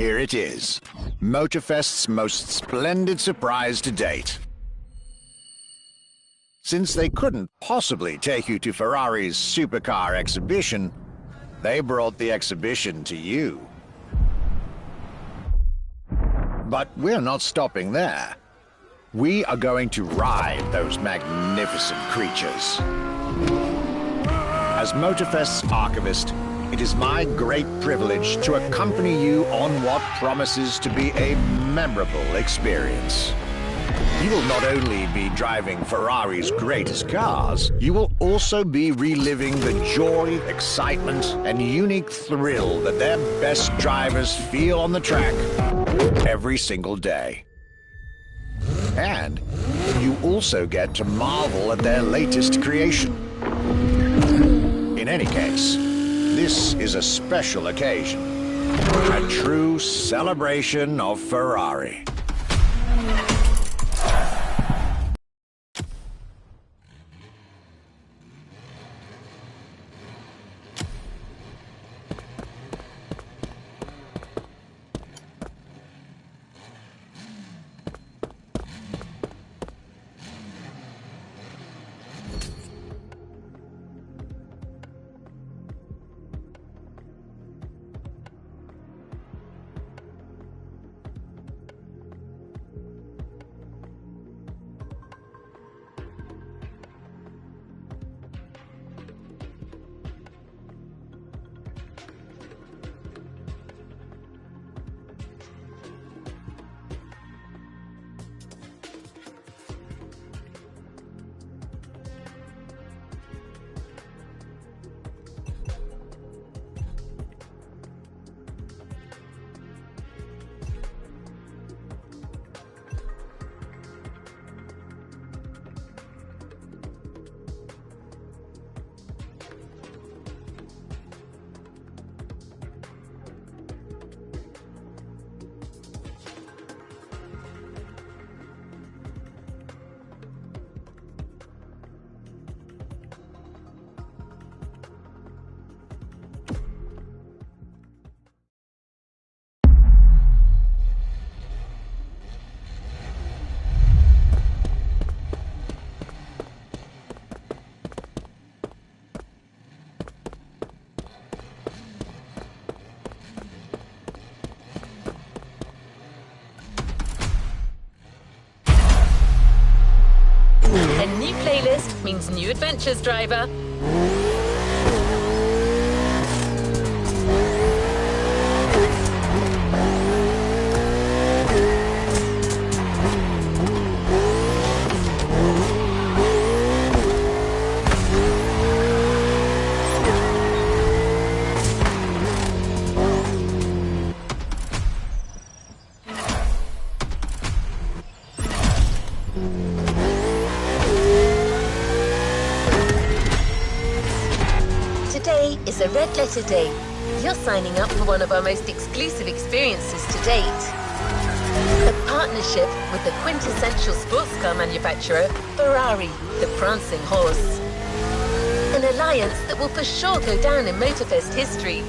here it is. Motorfest's most splendid surprise to date. Since they couldn't possibly take you to Ferrari's supercar exhibition, they brought the exhibition to you. But we're not stopping there. We are going to ride those magnificent creatures. As Motorfest's archivist, it is my great privilege to accompany you on what promises to be a memorable experience. You will not only be driving Ferrari's greatest cars, you will also be reliving the joy, excitement, and unique thrill that their best drivers feel on the track every single day. And you also get to marvel at their latest creation. In any case, this is a special occasion, a true celebration of Ferrari. A new playlist means new adventures, driver. Today is a red letter day. You're signing up for one of our most exclusive experiences to date. A partnership with the quintessential sports car manufacturer, Ferrari, the prancing horse. An alliance that will for sure go down in Motorfest history.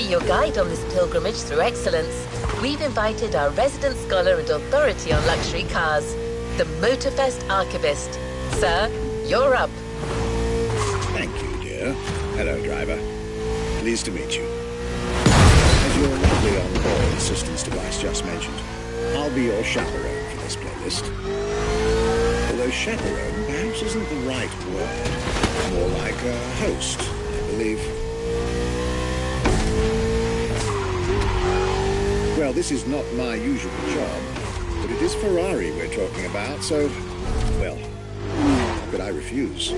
your guide on this pilgrimage through excellence, we've invited our resident scholar and authority on luxury cars, the Motorfest archivist. Sir, you're up. Thank you, dear. Hello, driver. Pleased to meet you. As your lovely on-board assistance device just mentioned, I'll be your chaperone for this playlist. Although chaperone perhaps isn't the right word. More like a host, I believe. Well, this is not my usual job, but it is Ferrari we're talking about, so, well, how could I refuse?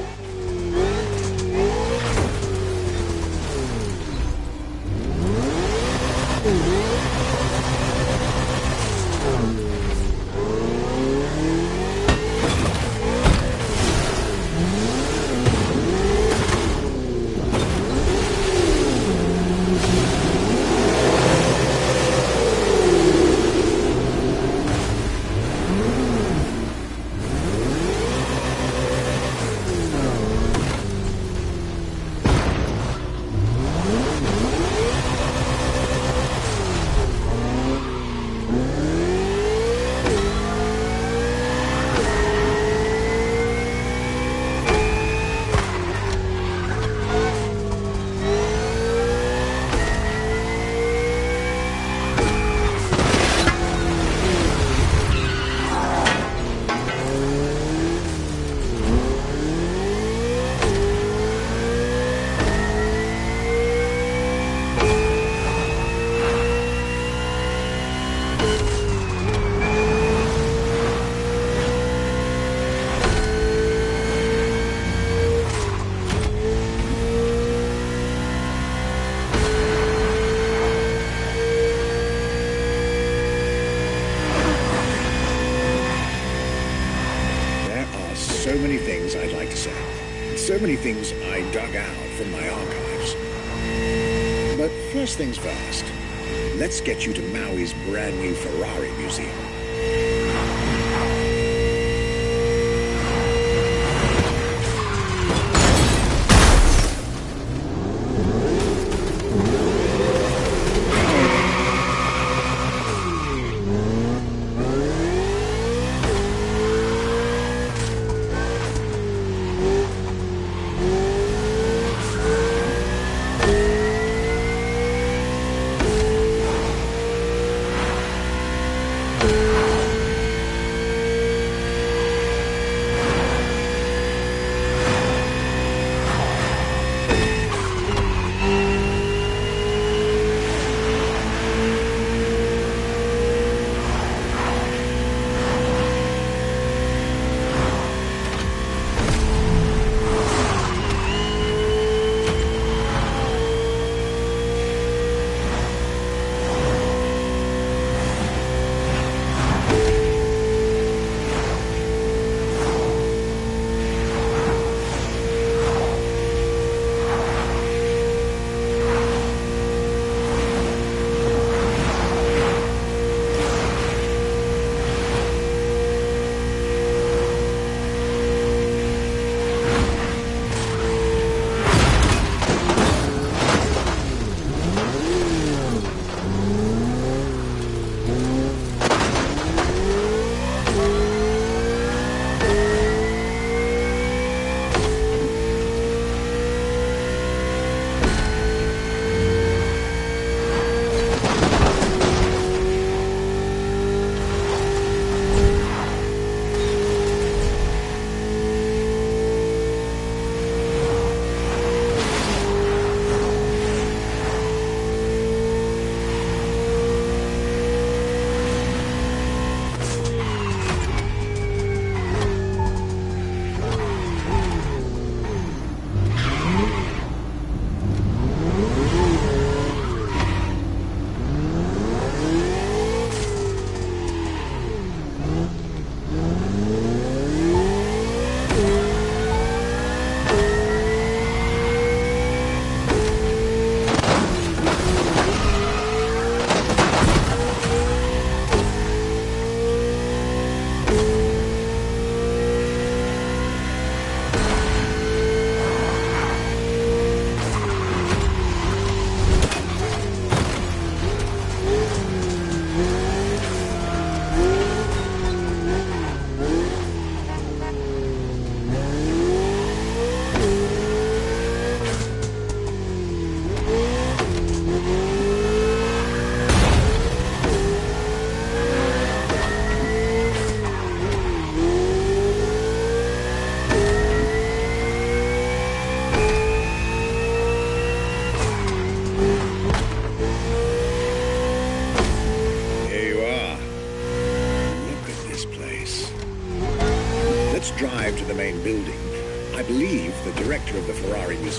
So many things I'd like to say. So many things I dug out from my archives. But first things first, let's get you to Maui's brand new Ferrari museum.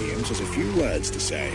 museums has a few words to say.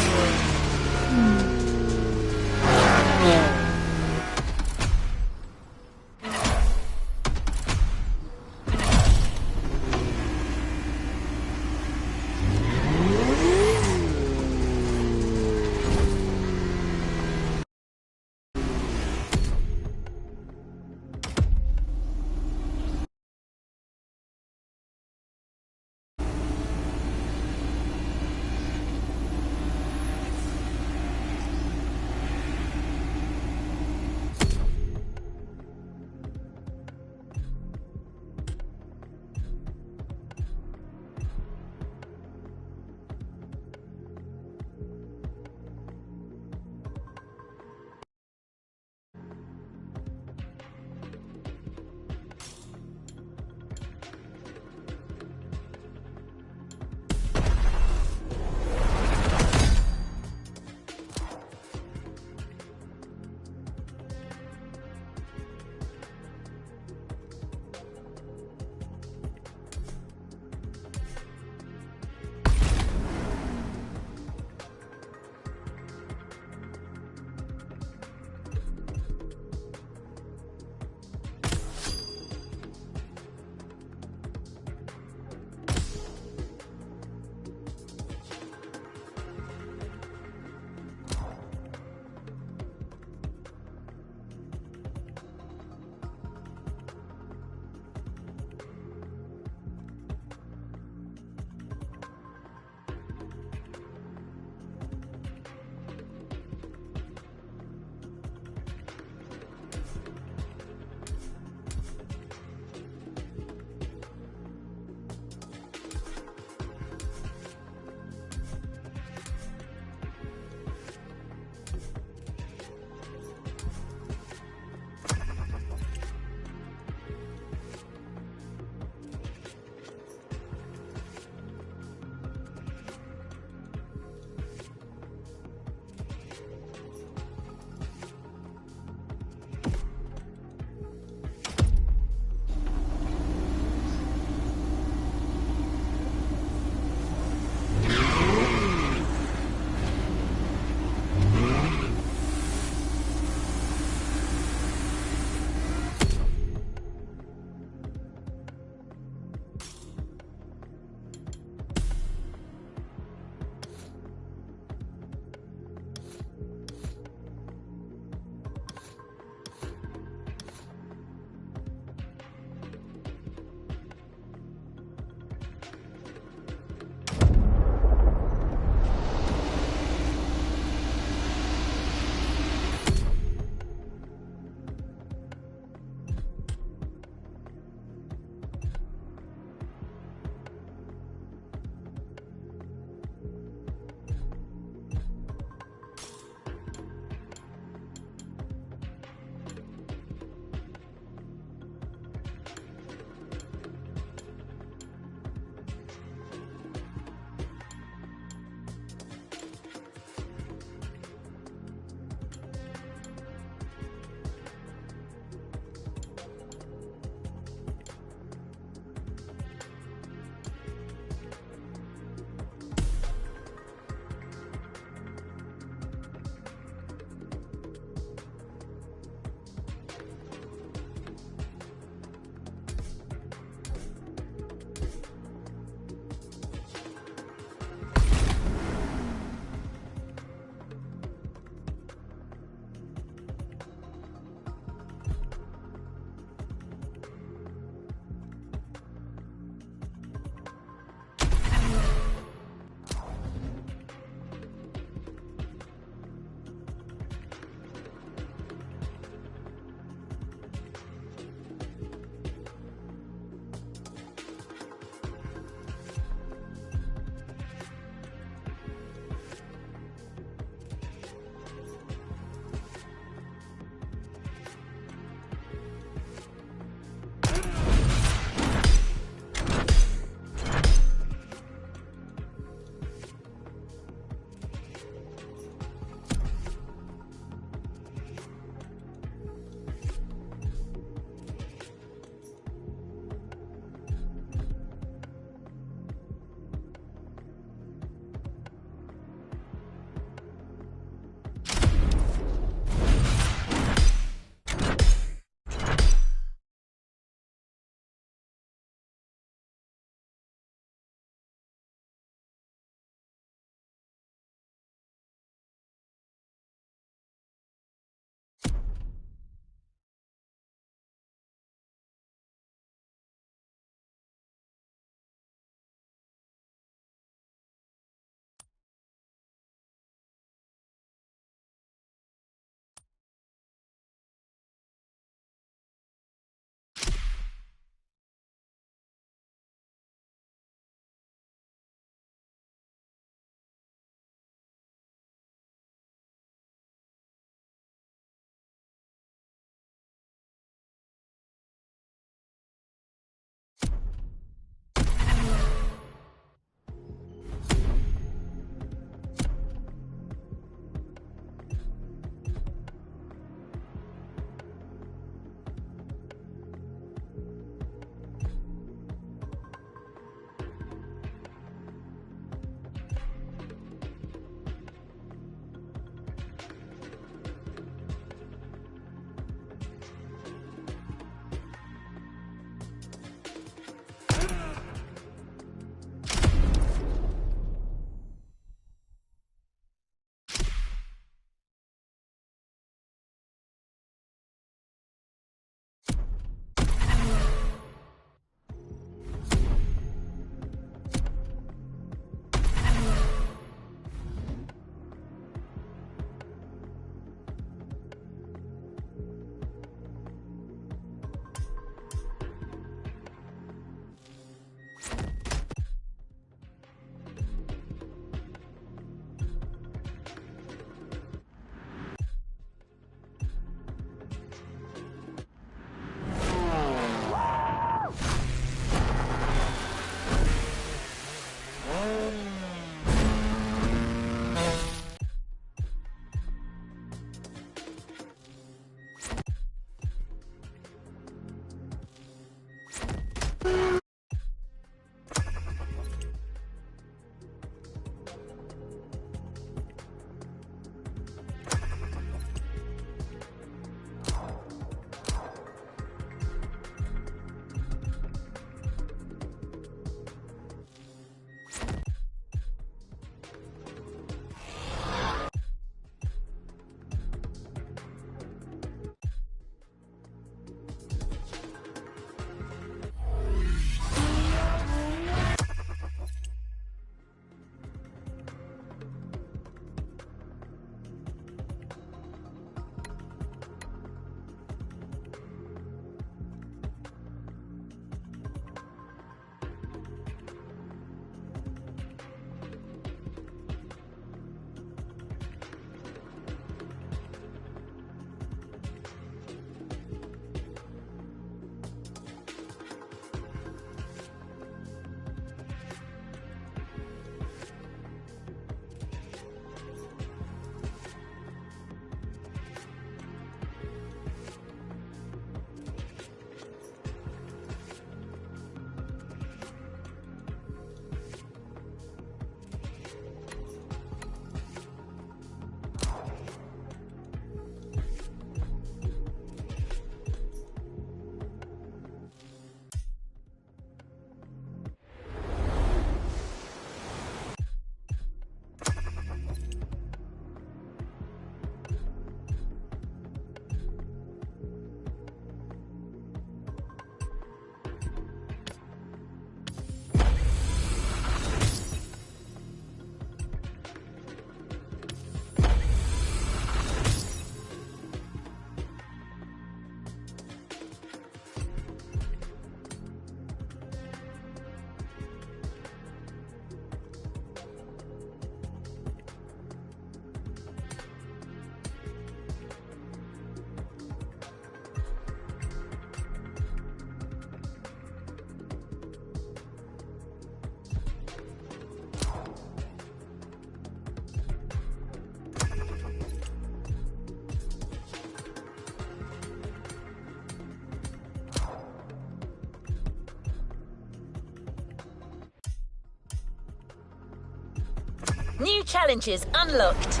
New challenges unlocked.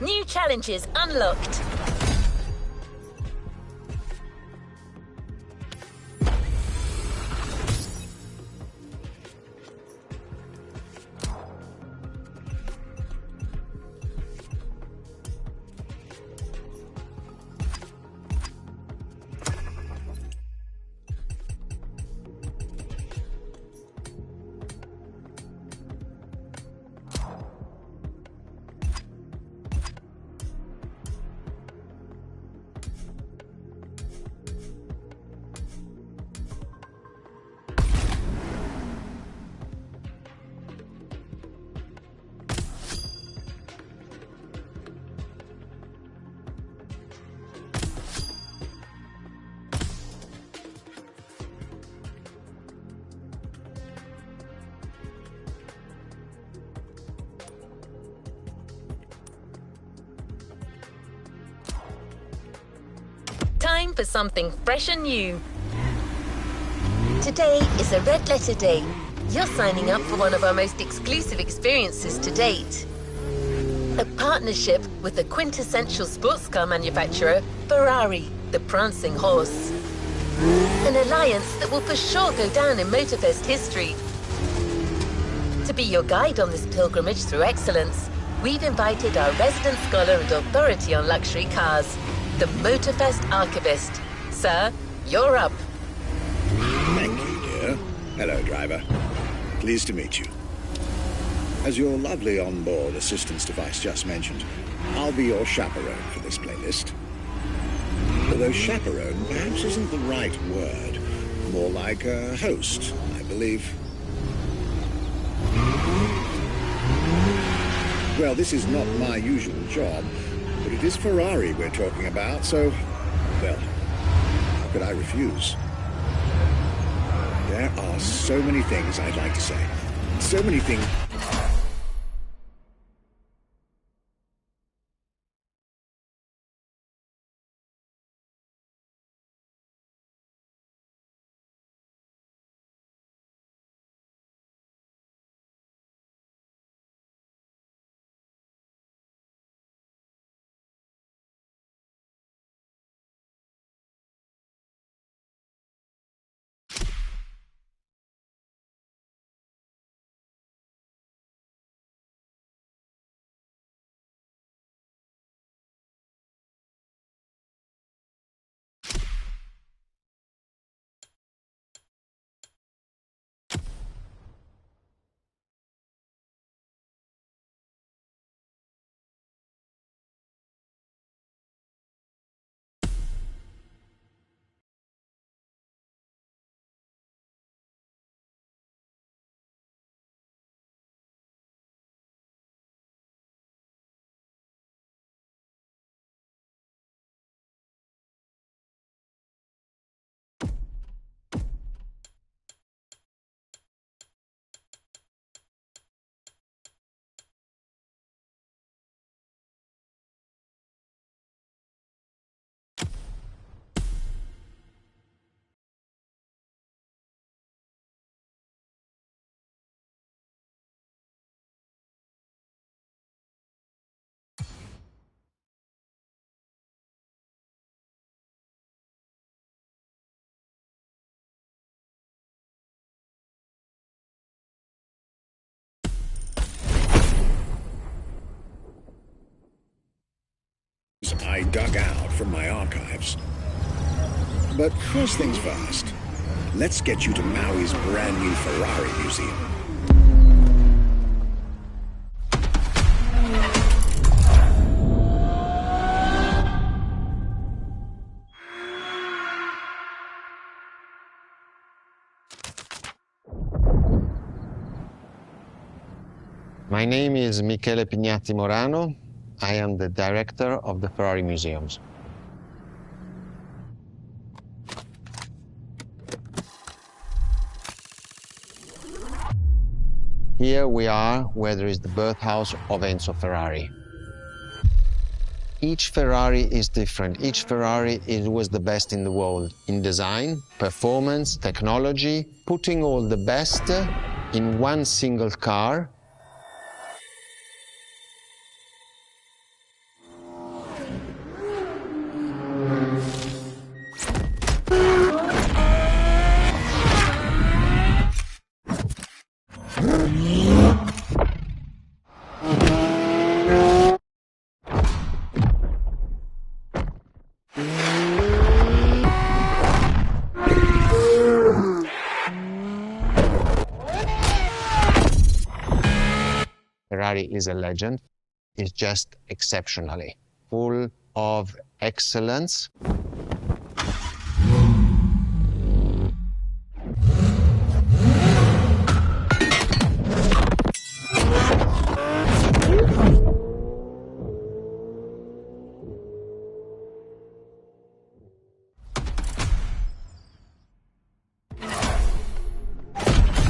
New challenges unlocked. Time for something fresh and new. Today is a red letter day. You're signing up for one of our most exclusive experiences to date. A partnership with the quintessential sports car manufacturer, Ferrari, the prancing horse. An alliance that will for sure go down in Motorfest history. To be your guide on this pilgrimage through excellence, we've invited our resident scholar and authority on luxury cars, the Motorfest archivist. Sir, you're up. Thank you, dear. Hello, driver. Pleased to meet you. As your lovely onboard assistance device just mentioned, I'll be your chaperone for this playlist. Although chaperone perhaps isn't the right word. More like a host, I believe. Well, this is not my usual job, but it is Ferrari we're talking about, so, well, how could I refuse? There are so many things I'd like to say. So many things. I dug out from my archives. But first things first, let's get you to Maui's brand new Ferrari museum. My name is Michele Pignatti Morano. I am the director of the Ferrari Museums. Here we are where there is the birthhouse of Enzo Ferrari. Each Ferrari is different. Each Ferrari was the best in the world in design, performance, technology, putting all the best in one single car. Ferrari is a legend. It's just exceptionally full of excellence.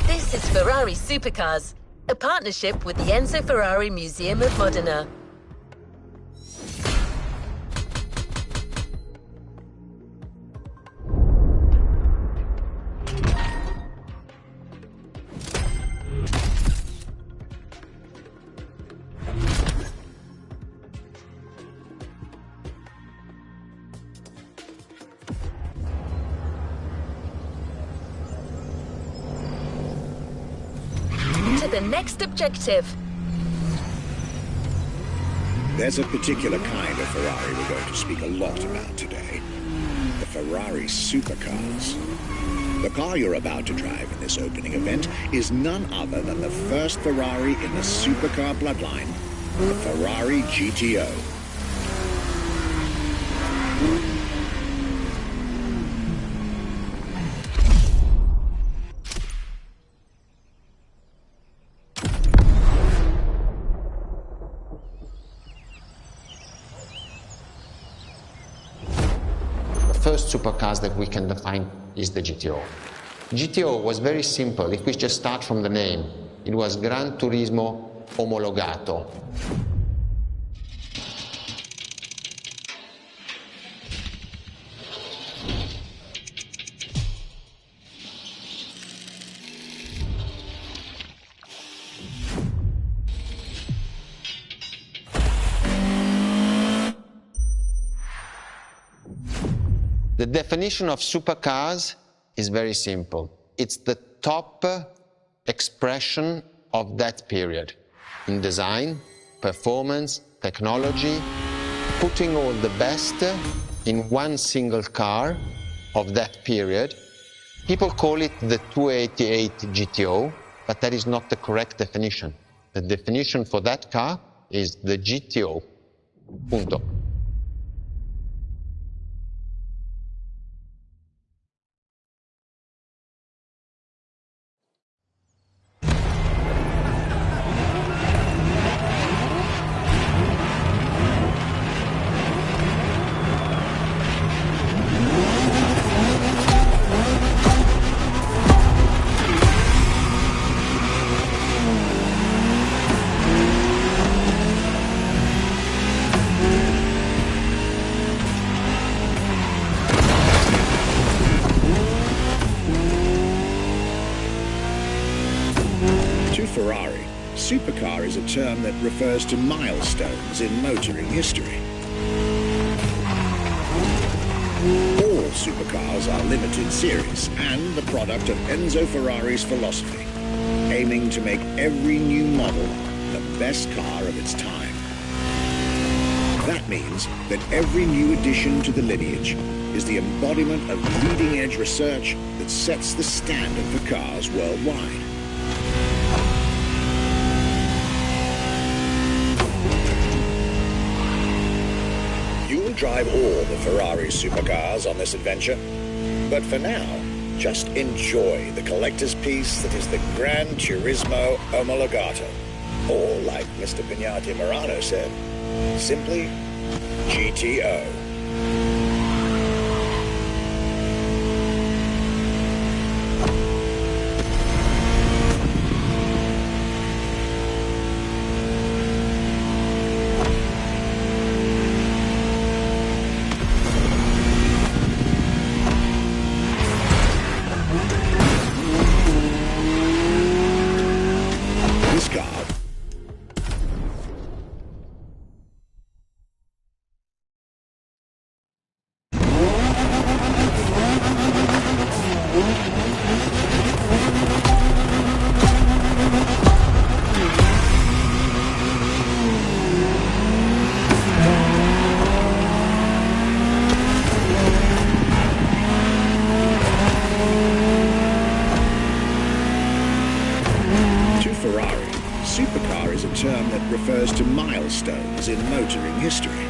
This is Ferrari Supercars, a partnership with the Enzo Ferrari Museum of Modena. To the next objective. There's a particular kind of Ferrari we're going to speak a lot about today. The Ferrari Supercars. The car you're about to drive in this opening event is none other than the first Ferrari in the supercar bloodline, the Ferrari GTO. First supercars that we can define is the GTO. GTO was very simple. If we just start from the name, it was Gran Turismo Omologato. The definition of supercars is very simple. It's the top expression of that period in design, performance, technology, putting all the best in one single car of that period. People call it the 288 GTO, but that is not the correct definition. The definition for that car is the GTO. Punto. Ferrari, supercar is a term that refers to milestones in motoring history. All supercars are limited series and the product of Enzo Ferrari's philosophy, aiming to make every new model the best car of its time. That means that every new addition to the lineage is the embodiment of leading-edge research that sets the standard for cars worldwide. Drive all the Ferrari supercars on this adventure, but for now, just enjoy the collector's piece that is the Gran Turismo Omologato, or like Mr. Pignati Morano said, simply GTO. milestones in motoring history.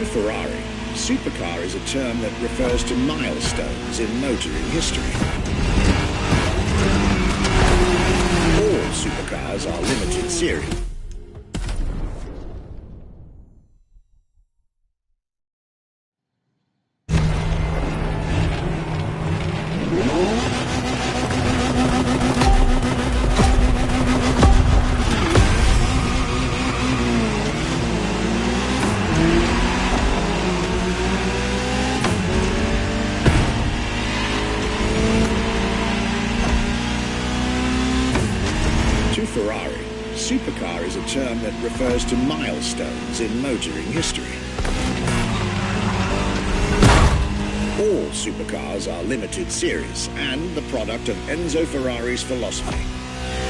Ferrari, supercar is a term that refers to milestones in motoring history. All supercars are limited series. Ferrari, supercar is a term that refers to milestones in motoring history. All supercars are limited series and the product of Enzo Ferrari's philosophy,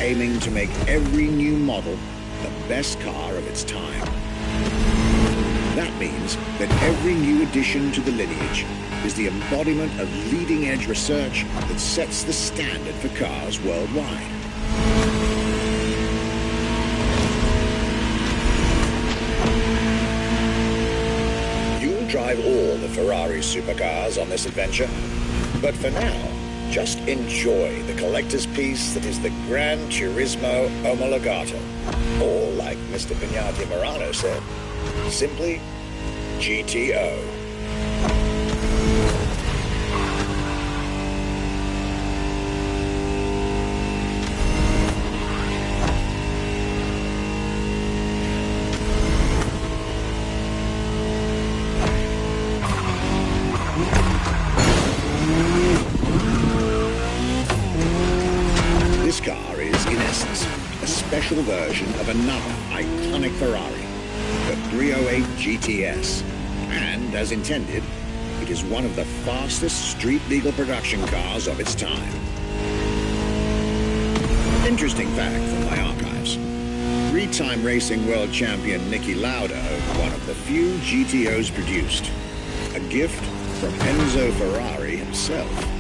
aiming to make every new model the best car of its time. That means that every new addition to the lineage is the embodiment of leading-edge research that sets the standard for cars worldwide. Drive all the Ferrari supercars on this adventure. But for now, just enjoy the collector's piece that is the Gran Turismo Omologato. Or, like Mr. Pignati Morano said, simply GTO. This car is, in essence, a special version of another iconic Ferrari, the 308 GTS. And, as intended, it is one of the fastest street-legal production cars of its time. Interesting fact from my archives. Three-time racing world champion Niki Lauda, one of the few GTOs produced. A gift from Enzo Ferrari himself.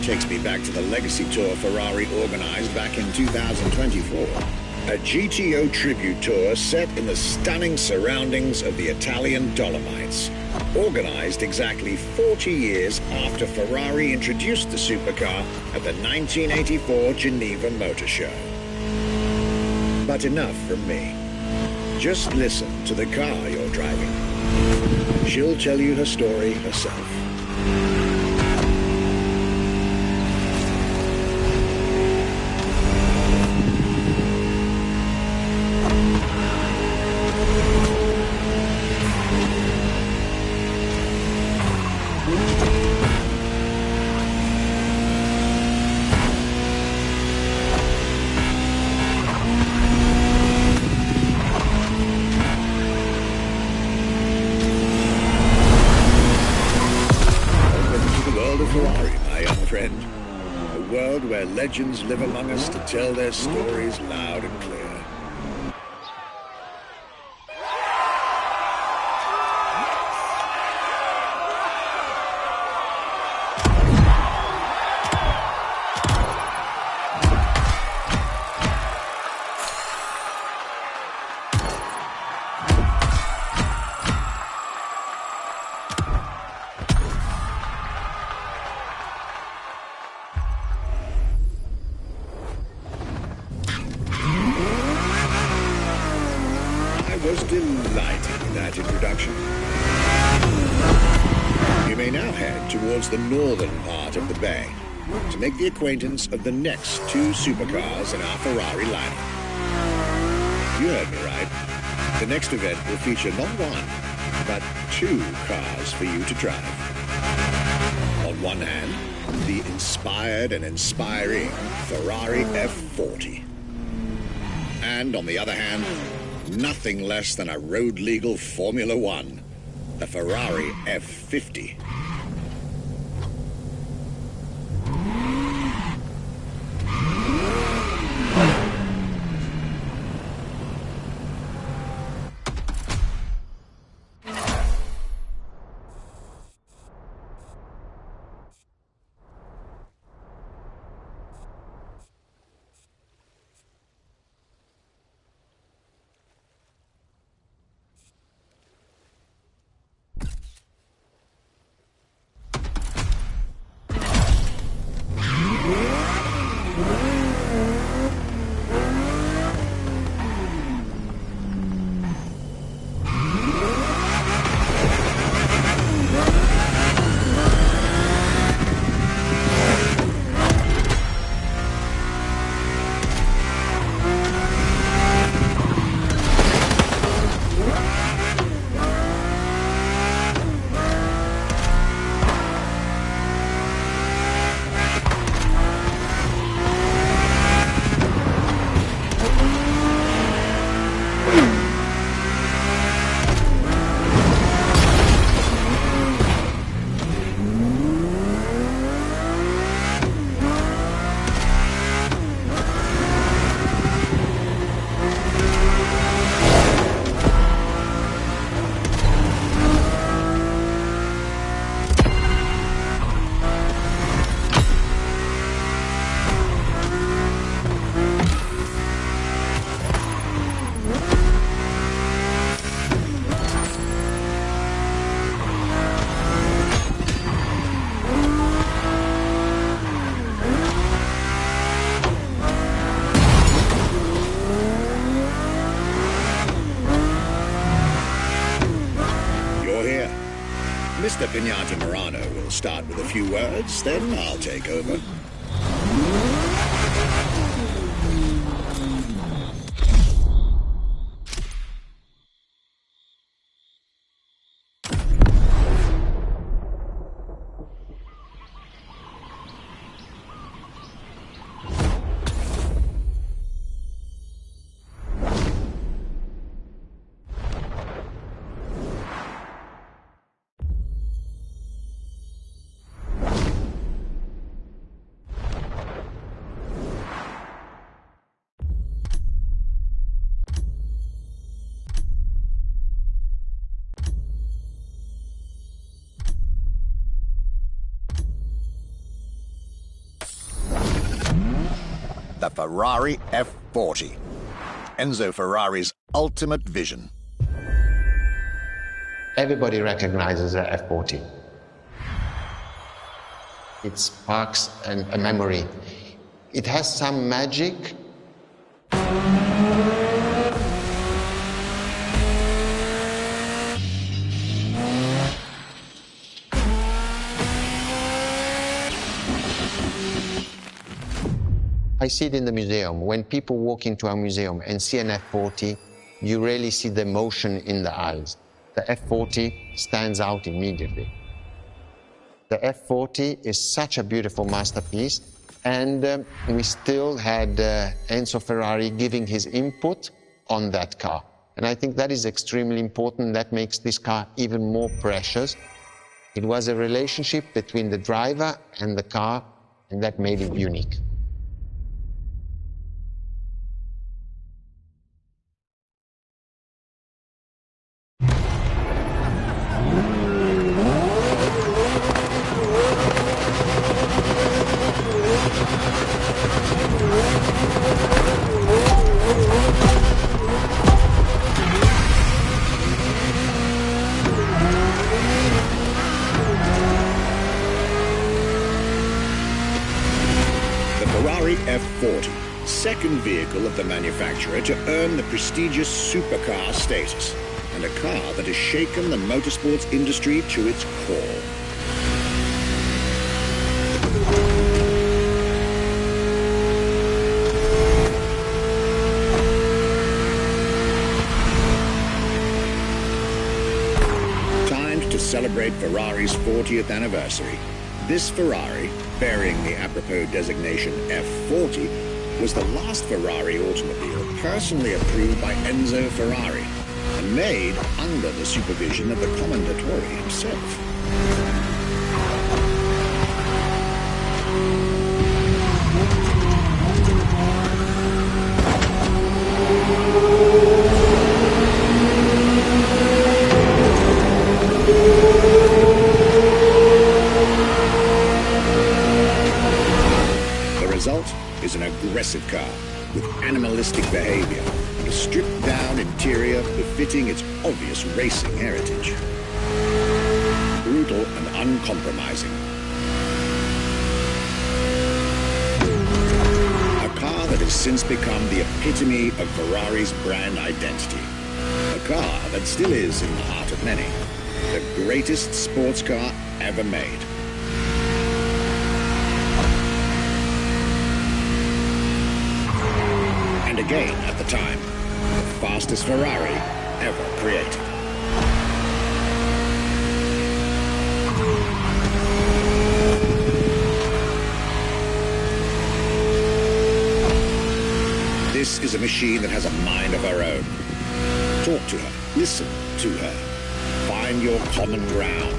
Takes me back to the Legacy Tour Ferrari organized back in 2024. A GTO tribute tour set in the stunning surroundings of the Italian Dolomites. Organized exactly 40 years after Ferrari introduced the supercar at the 1984 Geneva Motor Show. But enough from me. Just listen to the car you're driving. She'll tell you her story herself. Ferrari, my young friend. A world where legends live among us to tell their stories loud and clear. that introduction. You may now head towards the northern part of the bay to make the acquaintance of the next two supercars in our Ferrari lineup. You heard me right. The next event will feature not one, but two cars for you to drive. On one hand, the inspired and inspiring Ferrari F40. And on the other hand, nothing less than a road-legal Formula One, the Ferrari F50. Mr. Pignata Morano will start with a few words, then I'll take over. The Ferrari F40. Enzo Ferrari's ultimate vision. Everybody recognizes the F40. It sparks a memory. It has some magic. I see it in the museum. When people walk into a museum and see an F40, you really see the emotion in the eyes. The F40 stands out immediately. The F40 is such a beautiful masterpiece, and we still had Enzo Ferrari giving his input on that car. And I think that is extremely important. That makes this car even more precious. It was a relationship between the driver and the car, and that made it unique. F40, second vehicle of the manufacturer to earn the prestigious supercar status. and a car that has shaken the motorsports industry to its core. To celebrate Ferrari's 40th anniversary. This Ferrari, bearing the apropos designation F40, was the last Ferrari automobile personally approved by Enzo Ferrari and made under the supervision of the Commendatore himself. Is an aggressive car with animalistic behavior and a stripped-down interior befitting its obvious racing heritage. Brutal and uncompromising. A car that has since become the epitome of Ferrari's brand identity. A car that still is in the heart of many. The greatest sports car ever made. And again, at the time, the fastest Ferrari ever created. This is a machine that has a mind of her own. Talk to her, listen to her, find your common ground.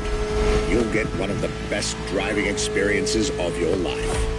You'll get one of the best driving experiences of your life.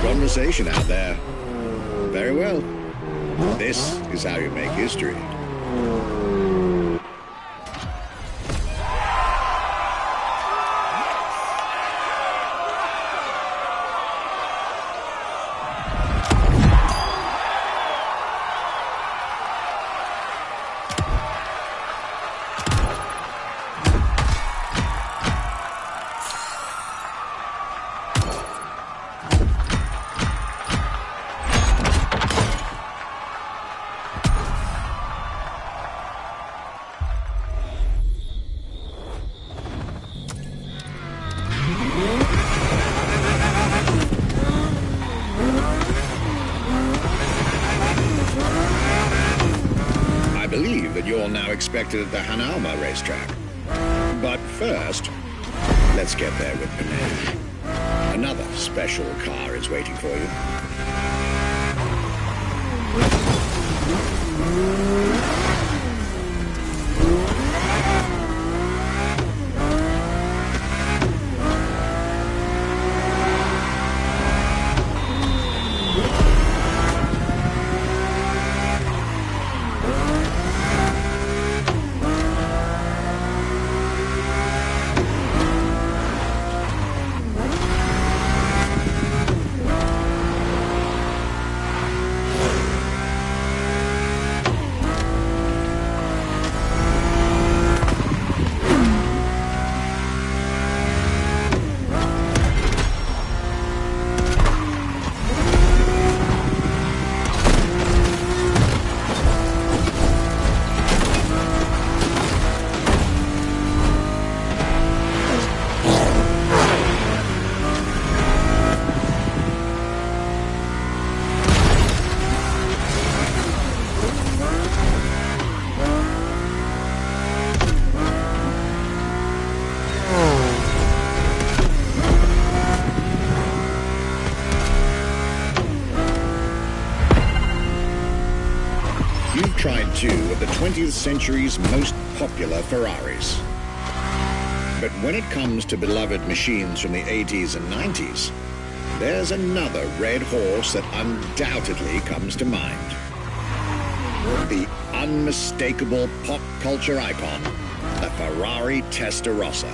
Conversation out there. Very well. This is how you make history. Expected at the Hanalma racetrack. But first, let's get there with panache. Another special car is waiting for you. two of the 20th century's most popular Ferraris. But when it comes to beloved machines from the 80s and 90s, there's another red horse that undoubtedly comes to mind. The unmistakable pop culture icon, the Ferrari Testarossa.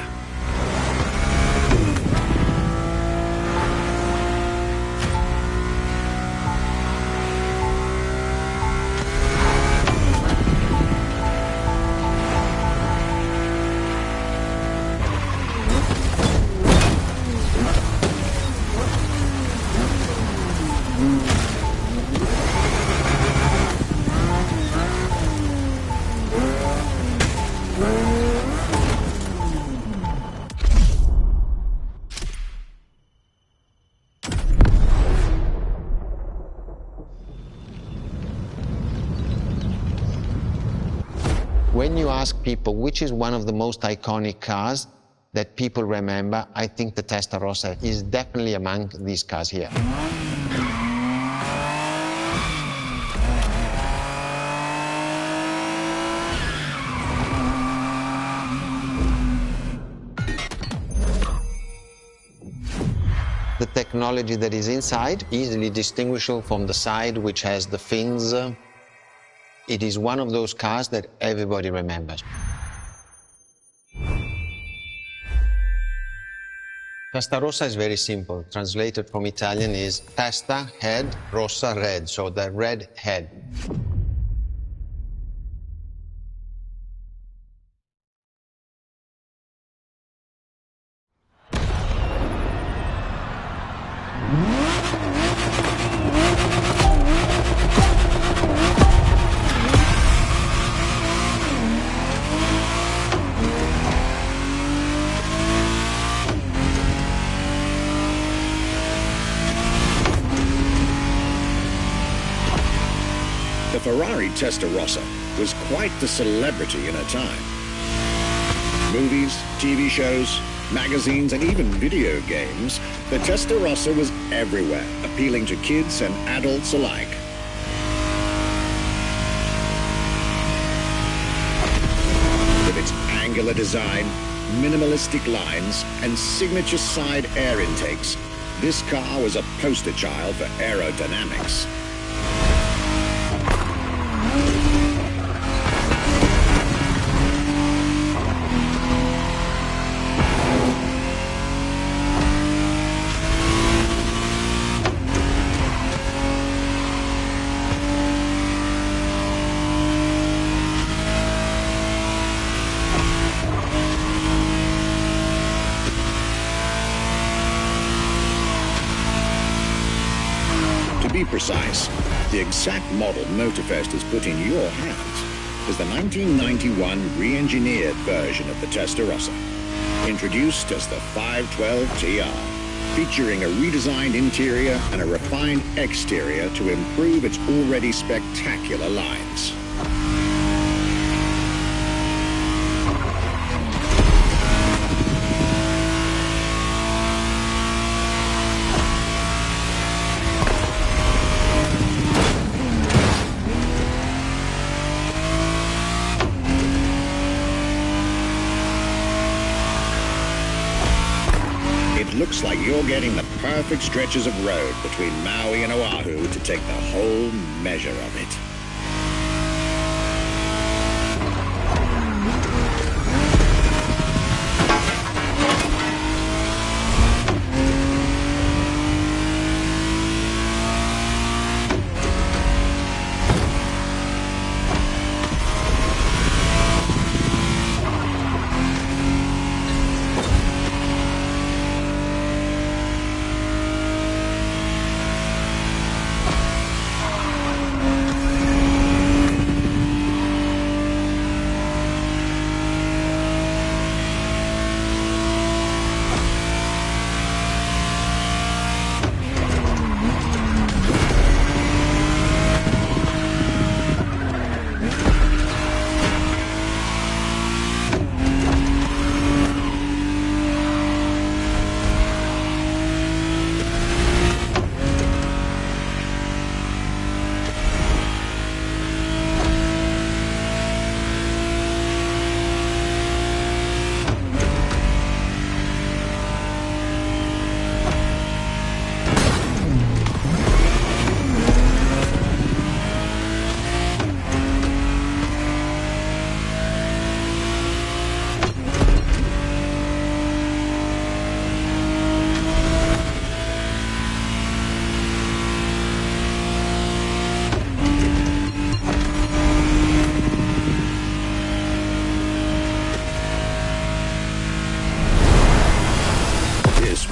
When you ask people which is one of the most iconic cars that people remember, I think the Testarossa is definitely among these cars here. The technology that is inside, easily distinguishable from the side which has the fins. It is one of those cars that everybody remembers. Testarossa is very simple. Translated from Italian is testa, head, rossa, red, so the red head. The Ferrari Testarossa was quite the celebrity in her time. Movies, TV shows, magazines, and even video games, the Testarossa was everywhere, appealing to kids and adults alike. With its angular design, minimalistic lines, and signature side air intakes, this car was a poster child for aerodynamics. To be precise, the exact model Motorfest has put in your hands is the 1991 re-engineered version of the Testarossa, introduced as the 512 TR, featuring a redesigned interior and a refined exterior to improve its already spectacular lines. It looks like you're getting the perfect stretches of road between Maui and Oahu to take the whole measure of it.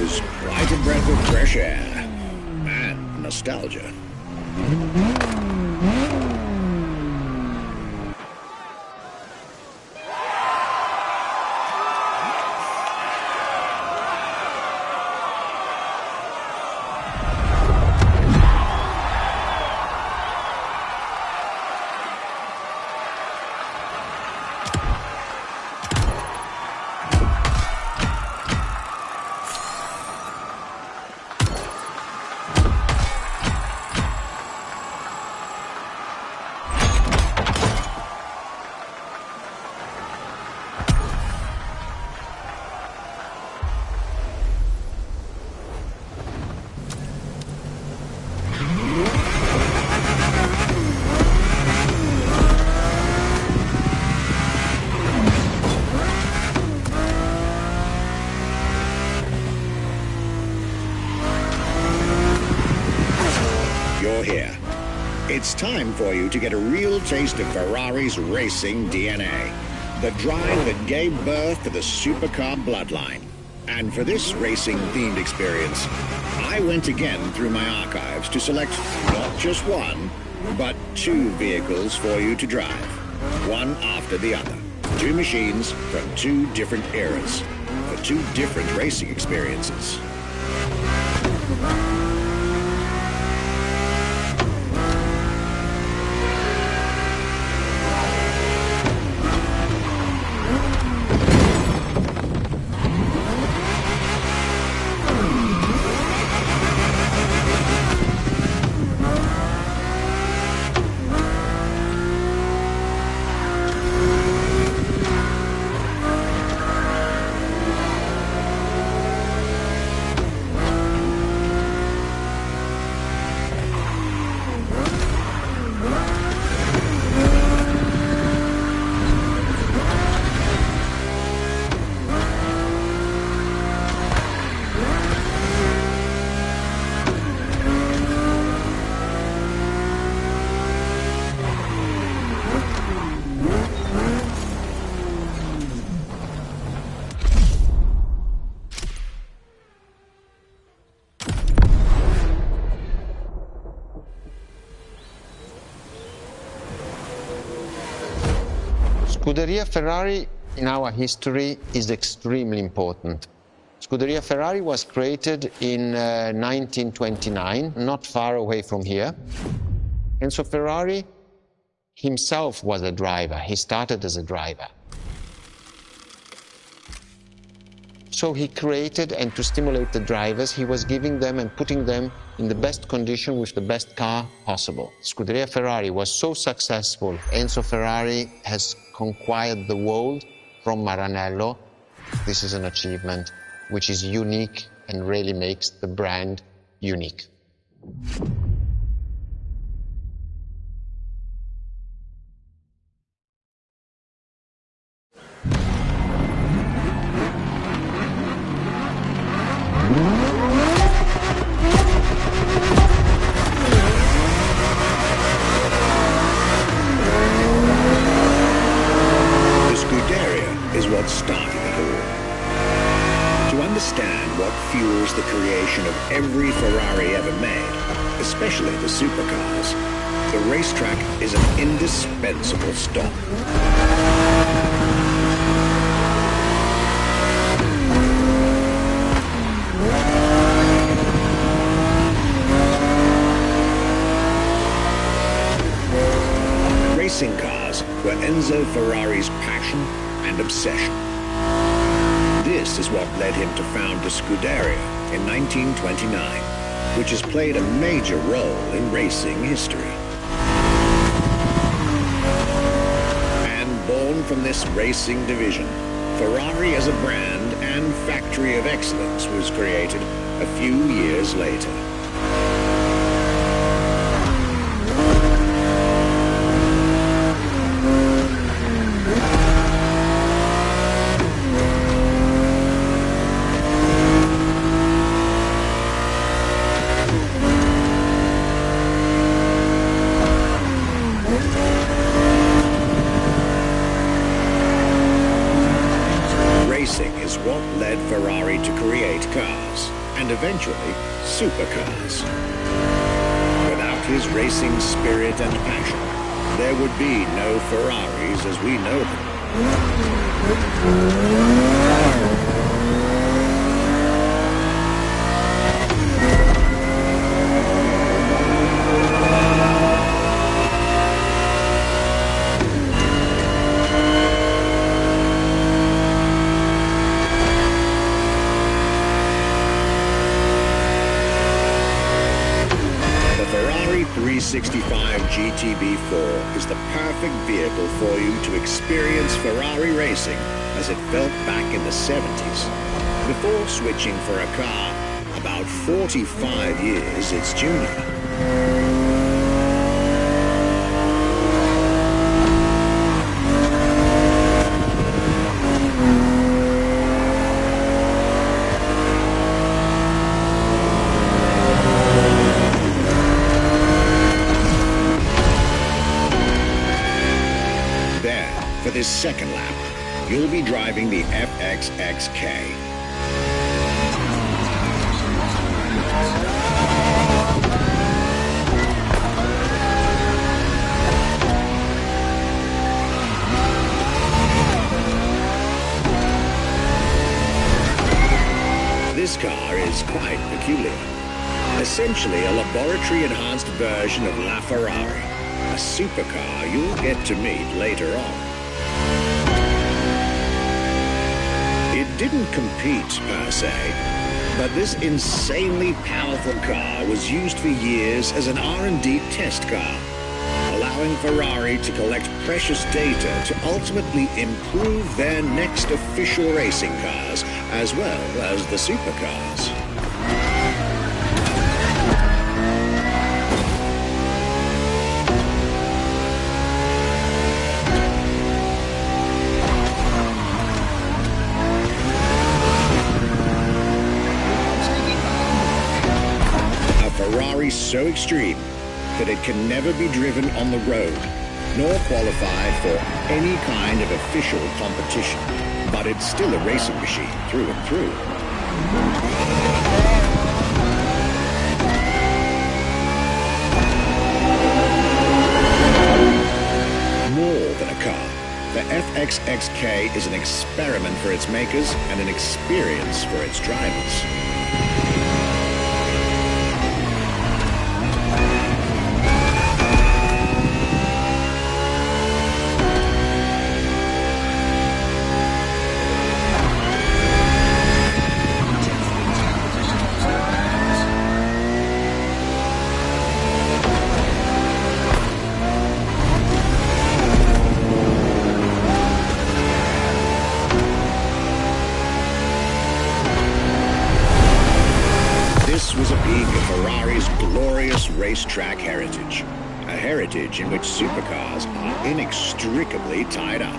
was quite a breath of fresh air and nostalgia. Here. It's time for you to get a real taste of Ferrari's racing DNA, the drive that gave birth to the supercar bloodline. And for this racing-themed experience, I went again through my archives to select not just one, but two vehicles for you to drive, one after the other. Two machines from two different eras, for two different racing experiences. Scuderia Ferrari in our history is extremely important. Scuderia Ferrari was created in 1929, not far away from here. Enzo Ferrari himself was a driver. He started as a driver. So he created, and to stimulate the drivers, he was giving them and putting them in the best condition with the best car possible. Scuderia Ferrari was so successful. Enzo Ferrari has conquered the world from Maranello. This is an achievement which is unique and really makes the brand unique. What started it all. To understand what fuels the creation of every Ferrari ever made, especially the supercars, the racetrack is an indispensable stop. Racing cars were Enzo Ferrari's passion and obsession. This is what led him to found the Scuderia in 1929, which has played a major role in racing history. And born from this racing division, Ferrari as a brand and factory of excellence was created a few years later. Ferrari to create cars, and eventually supercars. Without his racing spirit and passion, there would be no Ferraris as we know them. The Ferrari 365 GTB4 is the perfect vehicle for you to experience Ferrari racing as it felt back in the 70s. Before switching for a car about 45 years its junior. For this second lap, you'll be driving the FXXK. This car is quite peculiar. Essentially a laboratory-enhanced version of La Ferrari, a supercar you'll get to meet later on. It didn't compete, per se, but this insanely powerful car was used for years as an R&D test car, allowing Ferrari to collect precious data to ultimately improve their next official racing cars, as well as the supercars. Ferrari so extreme that it can never be driven on the road, nor qualify for any kind of official competition. But it's still a racing machine through and through. More than a car, the FXXK is an experiment for its makers and an experience for its drivers. Was a peek at Ferrari's glorious racetrack heritage. A heritage in which supercars are inextricably tied up.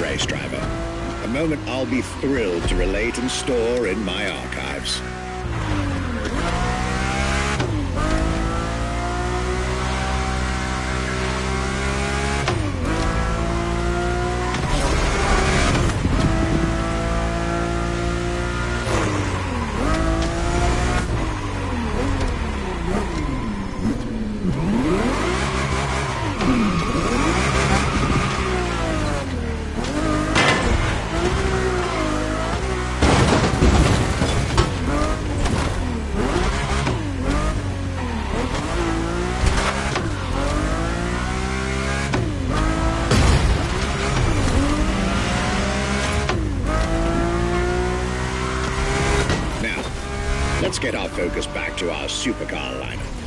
Race driver. A moment I'll be thrilled to relate and store in my archives. Let's get our focus back to our supercar lineup.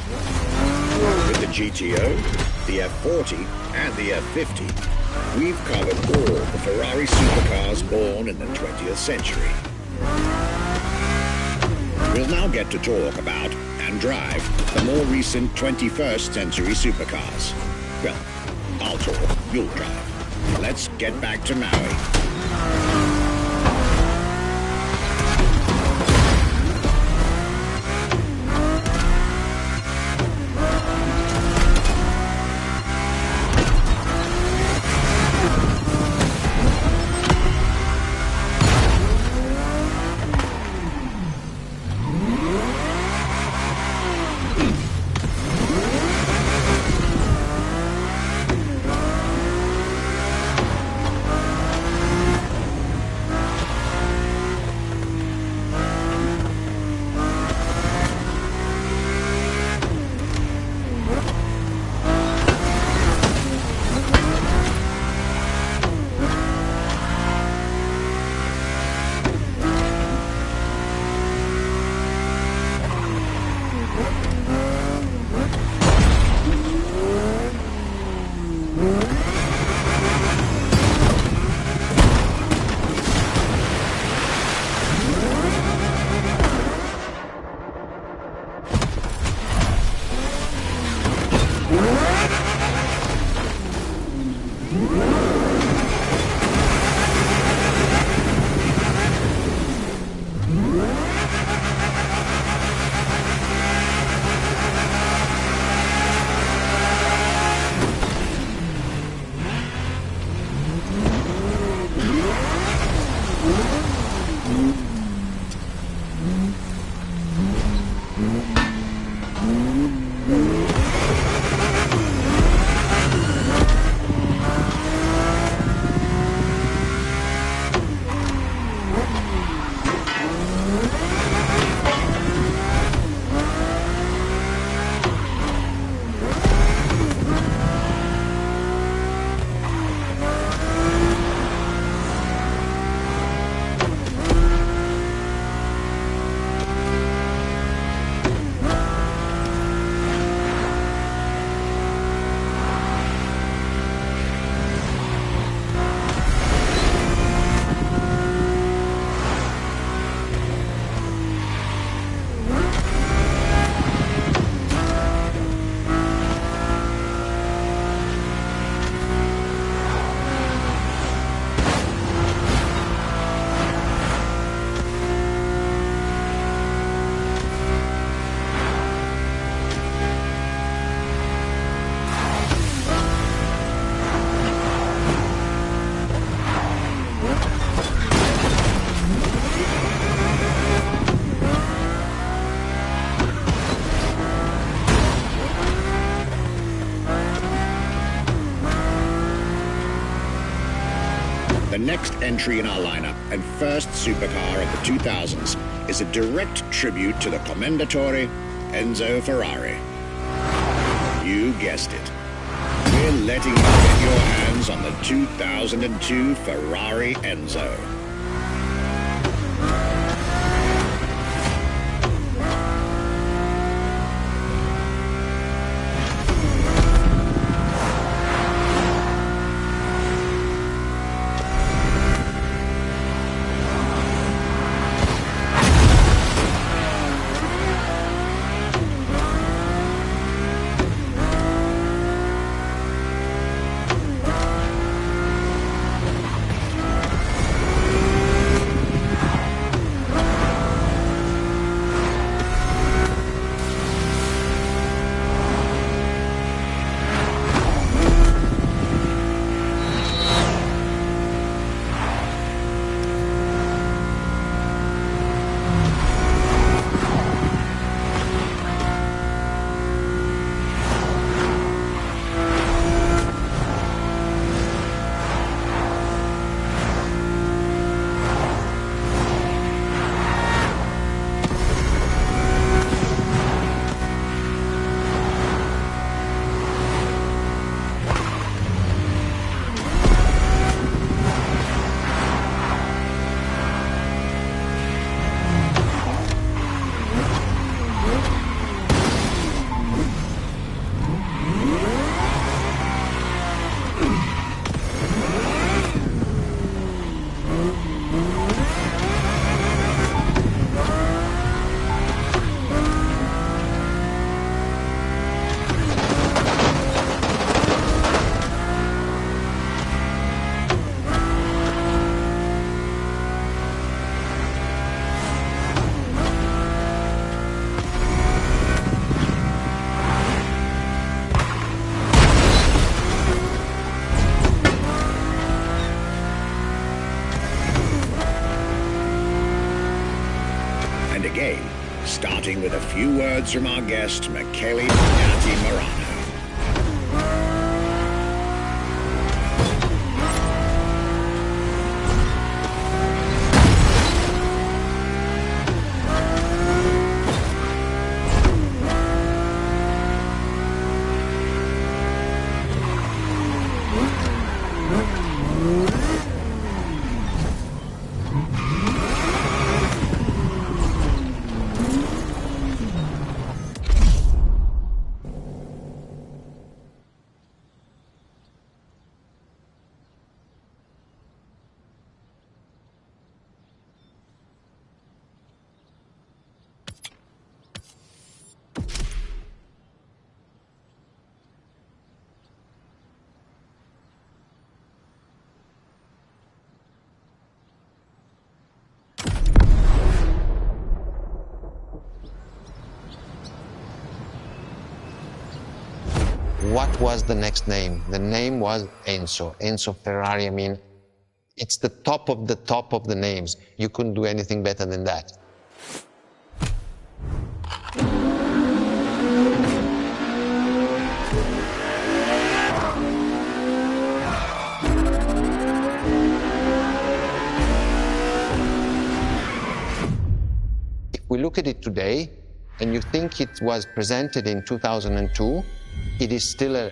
With the GTO, the F40, and the F50, we've covered all the Ferrari supercars born in the 20th century. We'll now get to talk about and drive the more recent 21st century supercars. Well, I'll talk, you'll drive. Let's get back to Maui. The next entry in our lineup and first supercar of the 2000s is a direct tribute to the Commendatore Enzo Ferrari. You guessed it. We're letting you get your hands on the 2002 Ferrari Enzo. few words from our guest, Michele Pignati Morano. What was the next name? The name was Enzo. Enzo Ferrari, I mean, it's the top of the names. You couldn't do anything better than that. If we look at it today, and you think it was presented in 2002, it is still a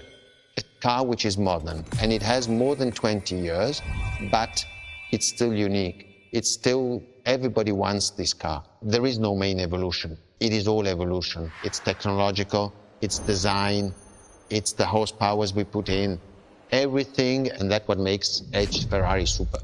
car which is modern, and it has more than 20 years, but it's still unique. It's still, everybody wants this car. There is no main evolution. It is all evolution. It's technological, it's design, it's the horsepowers we put in, everything, and that's what makes Edge Ferrari super.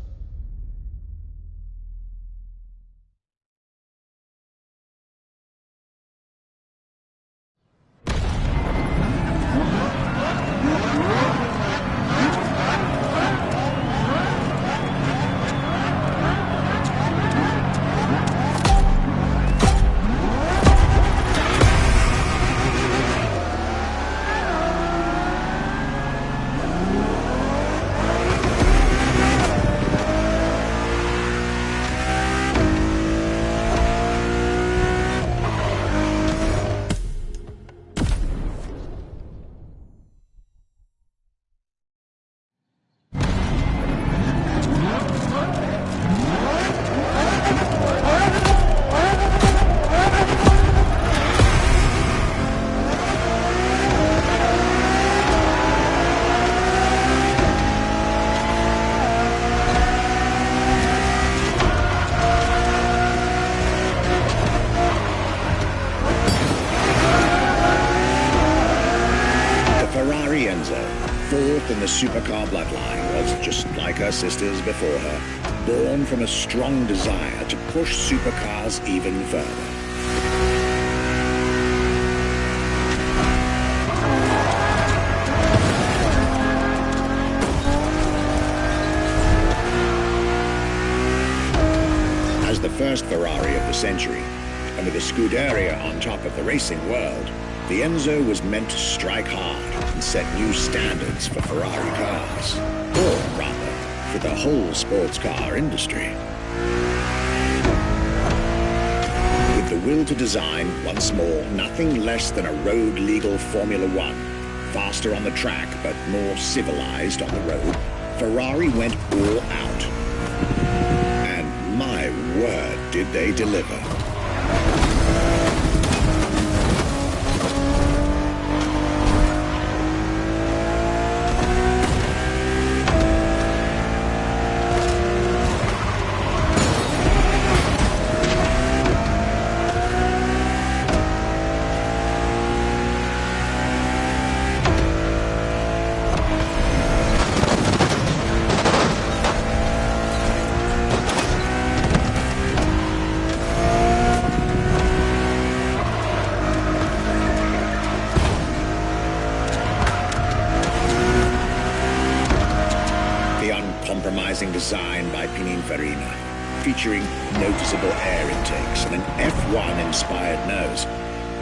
Fourth in the supercar bloodline, was just like her sisters before her, born from a strong desire to push supercars even further. As the first Ferrari of the century, and with a Scuderia on top of the racing world, the Enzo was meant to strike hard and set new standards for Ferrari cars, or rather, for the whole sports car industry. With the will to design, once more, nothing less than a road-legal Formula One, faster on the track but more civilized on the road, Ferrari went all out. And my word, did they deliver. Design by Pininfarina, featuring noticeable air intakes and an F1-inspired nose,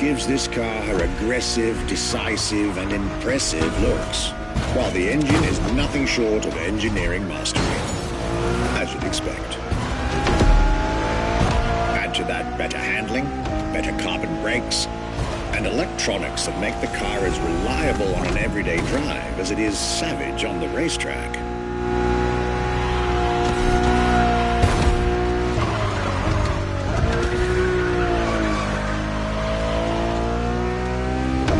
gives this car her aggressive, decisive, and impressive looks, while the engine is nothing short of engineering mastery, as you'd expect. Add to that better handling, better carbon brakes, and electronics that make the car as reliable on an everyday drive as it is savage on the racetrack.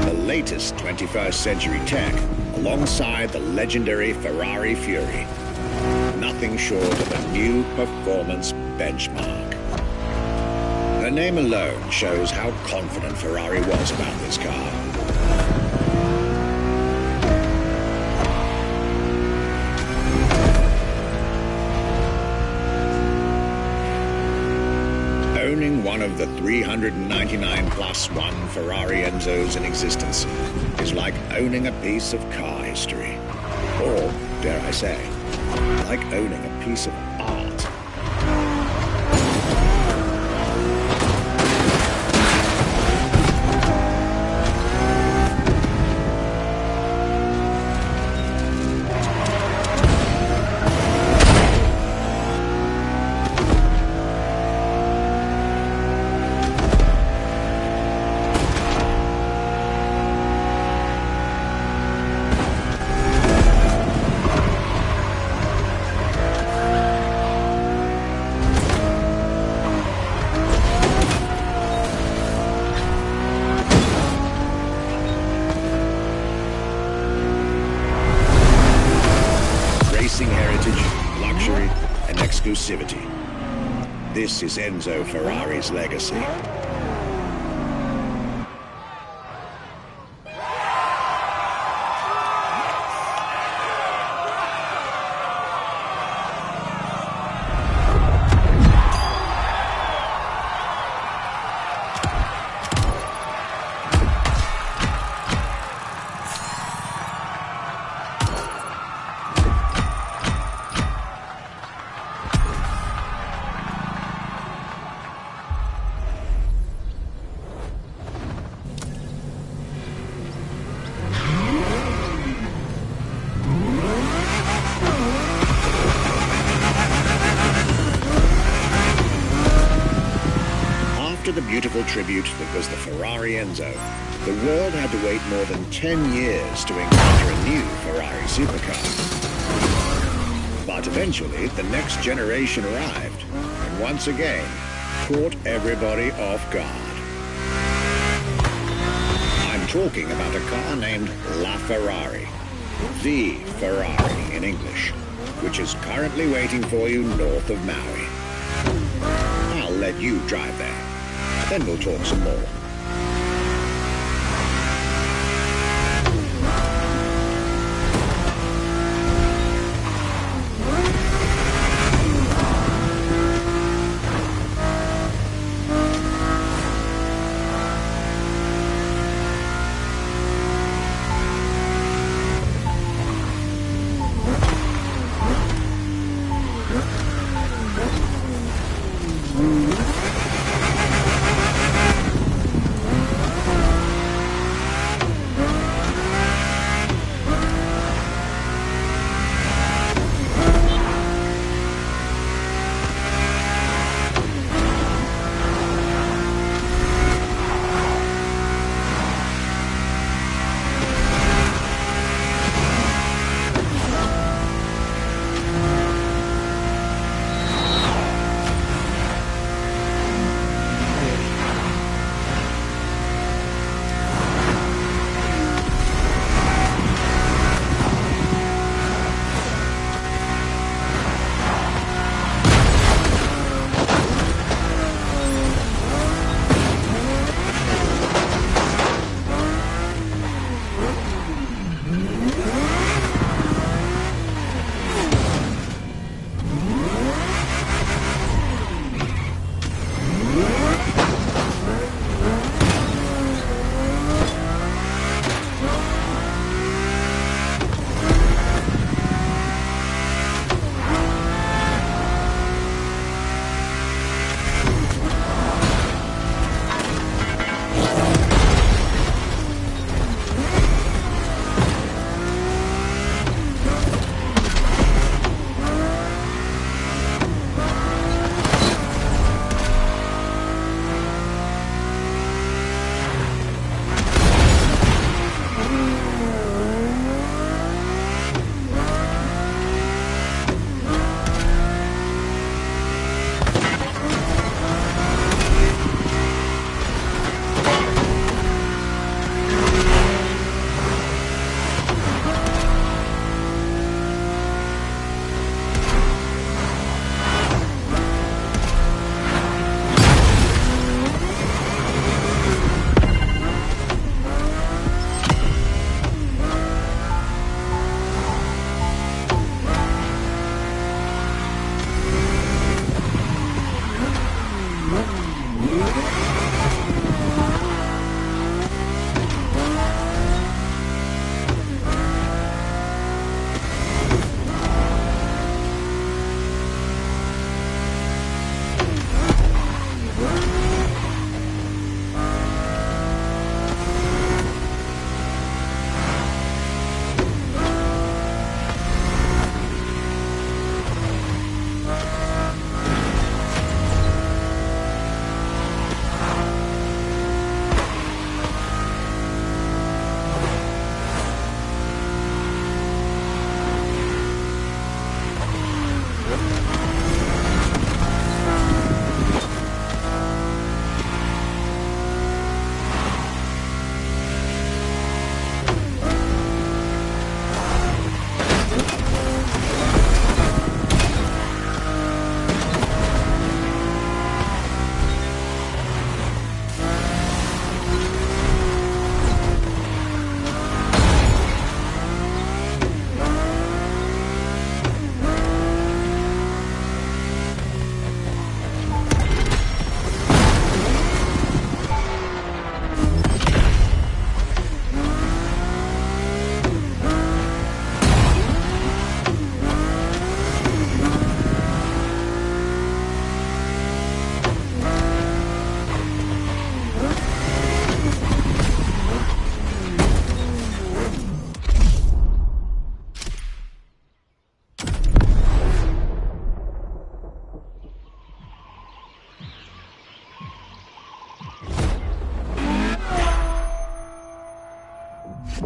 The latest 21st century tech, alongside the legendary Ferrari Fury. Nothing short of a new performance benchmark. Her name alone shows how confident Ferrari was about this car. Owning one of the 399 plus one Ferrari Enzos in existence is like owning a piece of car history. Or, dare I say, like owning a piece of art. Exclusivity. This is Enzo Ferrari's legacy. After the beautiful tribute that was the Ferrari Enzo, the world had to wait more than 10 years to encounter a new Ferrari supercar. But eventually, the next generation arrived, and once again, caught everybody off guard. I'm talking about a car named La Ferrari, the Ferrari in English, which is currently waiting for you north of Maui. I'll let you drive there. Then we'll talk some more.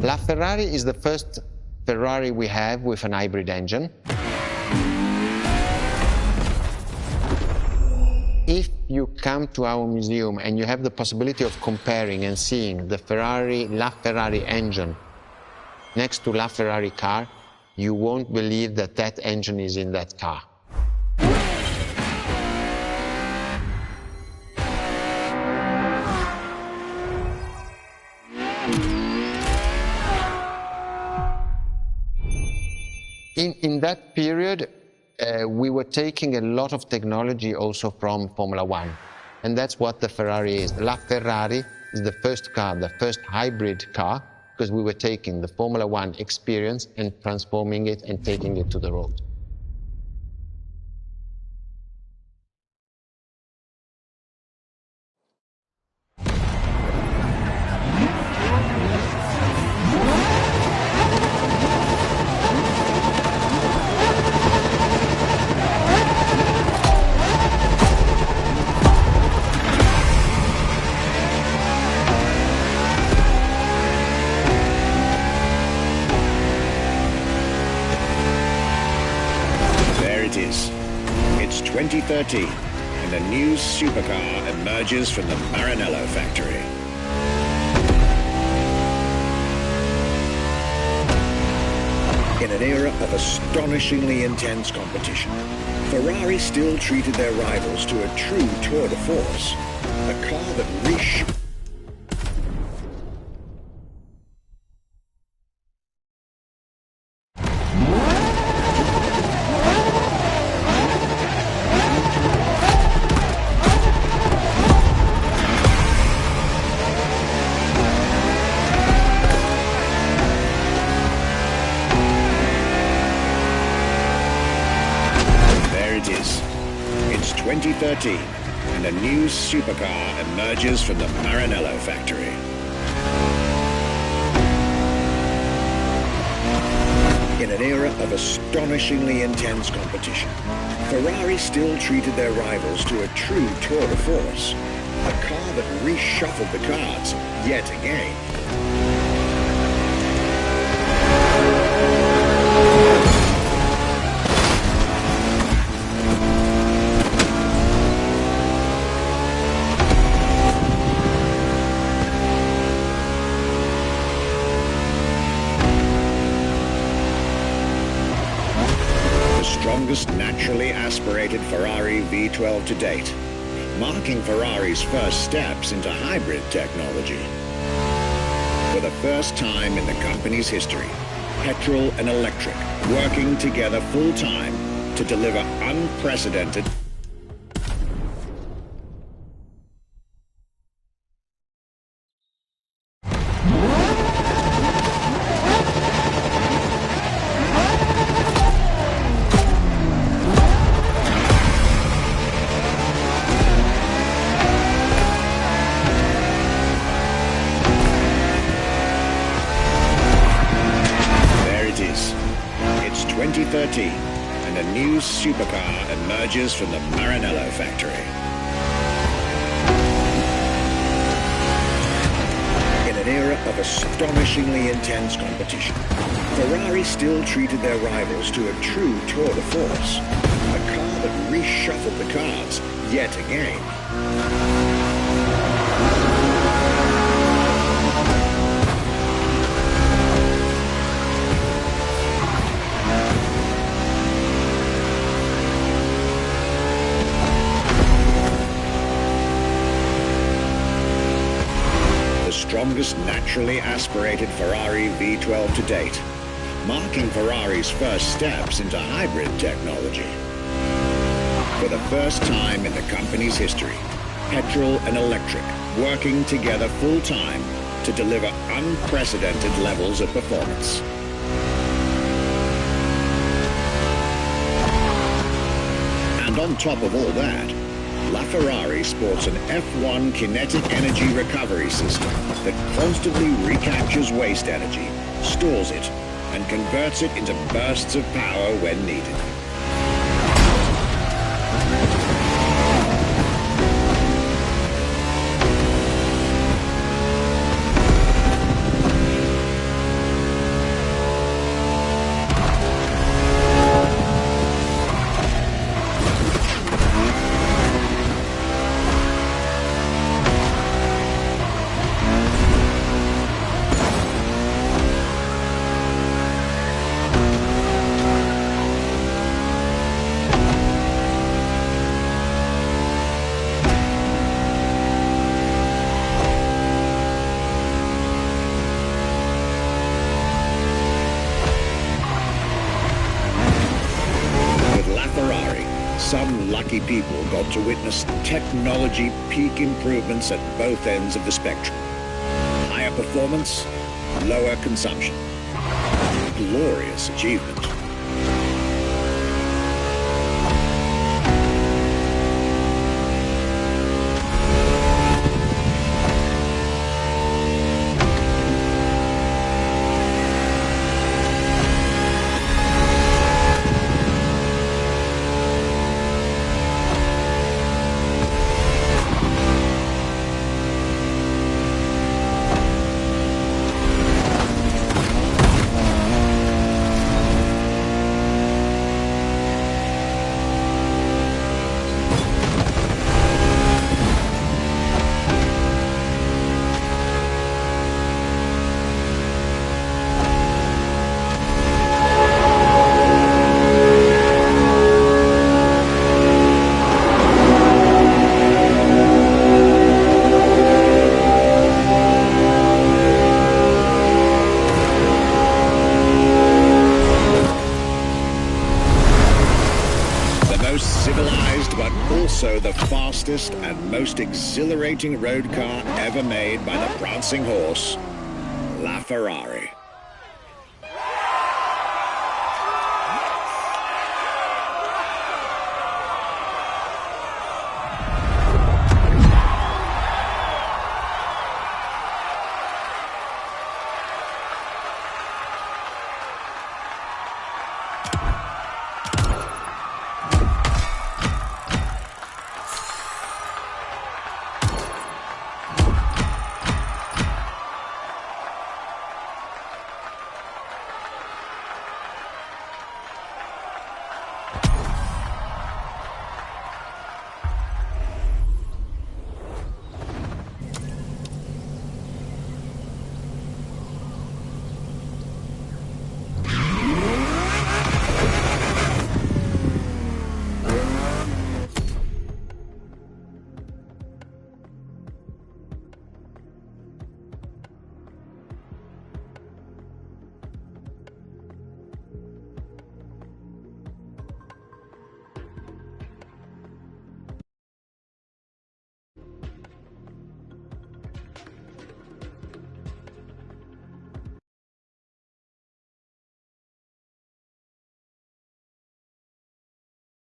LaFerrari is the first Ferrari we have with an hybrid engine. If you come to our museum and you have the possibility of comparing and seeing the LaFerrari engine next to LaFerrari car, you won't believe that that engine is in that car. In that period, we were taking a lot of technology also from Formula One, and that's what the Ferrari is. LaFerrari is the first car, the first hybrid car, because we were taking the Formula One experience and transforming it and taking it to the road. It's 2013, and a new supercar emerges from the Maranello factory. In an era of astonishingly intense competition, Ferrari still treated their rivals to a true tour de force, a car that reshaped. It's 2013, and a new supercar emerges from the Maranello factory. In an era of astonishingly intense competition, Ferrari still treated their rivals to a true tour de force, a car that reshuffled the cards yet again. Strongest naturally aspirated Ferrari V12 to date, marking Ferrari's first steps into hybrid technology. For the first time in the company's history, petrol and electric working together full-time to deliver unprecedented It's 2013, and a new supercar emerges from the Maranello factory. In an era of astonishingly intense competition, Ferrari still treated their rivals to a true tour de force, a car that reshuffled the cards yet again. Strongest naturally aspirated Ferrari V12 to date, marking Ferrari's first steps into hybrid technology. For the first time in the company's history, petrol and electric working together full-time to deliver unprecedented levels of performance. And on top of all that, LaFerrari sports an F1 kinetic energy recovery system that constantly recaptures waste energy, stores it, and converts it into bursts of power when needed. some lucky people got to witness technology peak improvements at both ends of the spectrum. Higher performance, lower consumption. Glorious achievement. Civilized, but also the fastest and most exhilarating road car ever made by the prancing horse, La Ferrari.